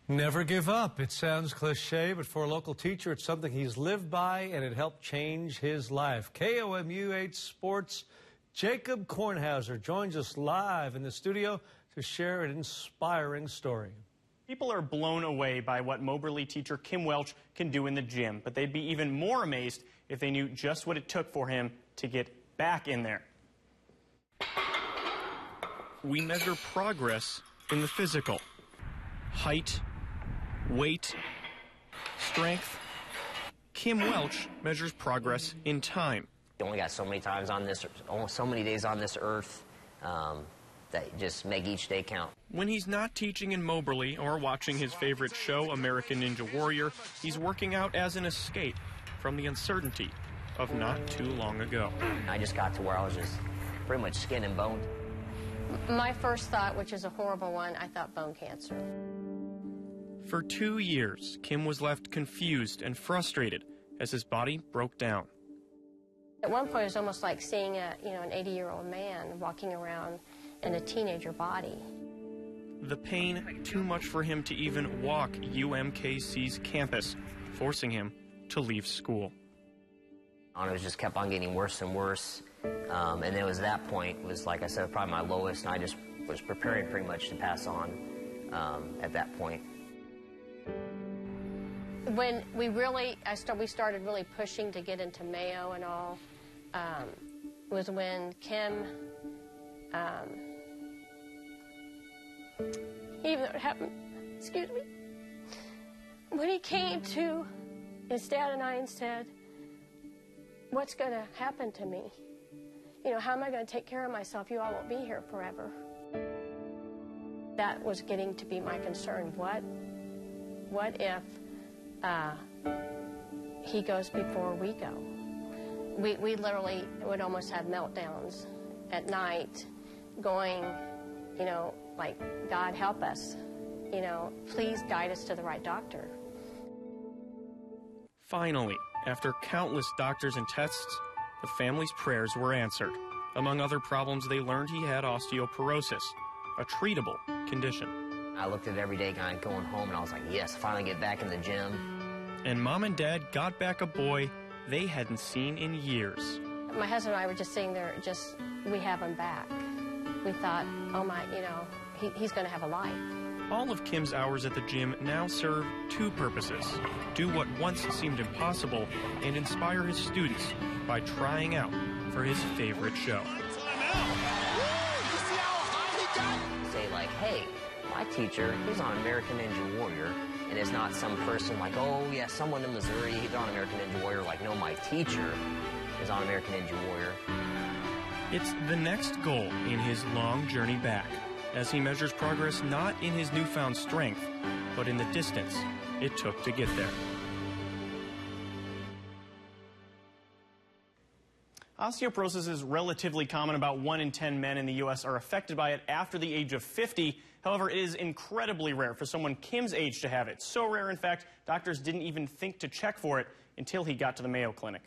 Never give up. It sounds cliche, but for a local teacher, it's something he's lived by, and it helped change his life. KOMU 8 Sports' Jacob Kornhauser joins us live in the studio to share an inspiring story. People are blown away by what Moberly teacher Kim Welch can do in the gym, but they'd be even more amazed if they knew just what it took for him to get back in there. We measure progress in the physical. Height, weight, strength. Kim Welch measures progress in time. You only got so many times on this, so many days on this earth that just make each day count. When he's not teaching in Moberly or watching his favorite show, American Ninja Warrior, he's working out as an escape from the uncertainty of not too long ago. I just got to where I was just pretty much skin and bone. My first thought, which is a horrible one, I thought bone cancer. For 2 years, Kim was left confused and frustrated as his body broke down. At one point, it was almost like seeing an 80-year-old man walking around in a teenager body. The pain too much for him to even walk UMKC's campus, forcing him to leave school. It was just kept on getting worse and worse, and it was that point, was like I said, probably my lowest, and I just was preparing pretty much to pass on at that point. When we started really pushing to get into Mayo and all, was when Kim, even though it happened, when he came to his dad and I and said, what's going to happen to me? How am I going to take care of myself? You all won't be here forever. That was getting to be my concern. What if he goes before we go? We literally would almost have meltdowns at night going, like, God help us, please guide us to the right doctor. Finally, after countless doctors and tests, the family's prayers were answered. Among other problems, they learned he had osteoporosis, a treatable condition. I looked at it every day going home, and I was like, yes, finally get back in the gym. And Mom and Dad got back a boy they hadn't seen in years. My husband and I were just sitting there, we have him back. We thought, oh my, he's going to have a life. All of Kim's hours at the gym now serve two purposes: do what once seemed impossible and inspire his students by trying out for his favorite show. Say like, hey, my teacher, he's on American Ninja Warrior, and it's not some person like, oh yeah, someone in Missouri, he's on American Ninja Warrior. Like, no, my teacher is on American Ninja Warrior. It's the next goal in his long journey back, as he measures progress not in his newfound strength, but in the distance it took to get there. Osteoporosis is relatively common. About 1 in 10 men in the U.S. are affected by it after the age of 50. However, it is incredibly rare for someone Kim's age to have it. So rare, in fact, doctors didn't even think to check for it until he got to the Mayo Clinic.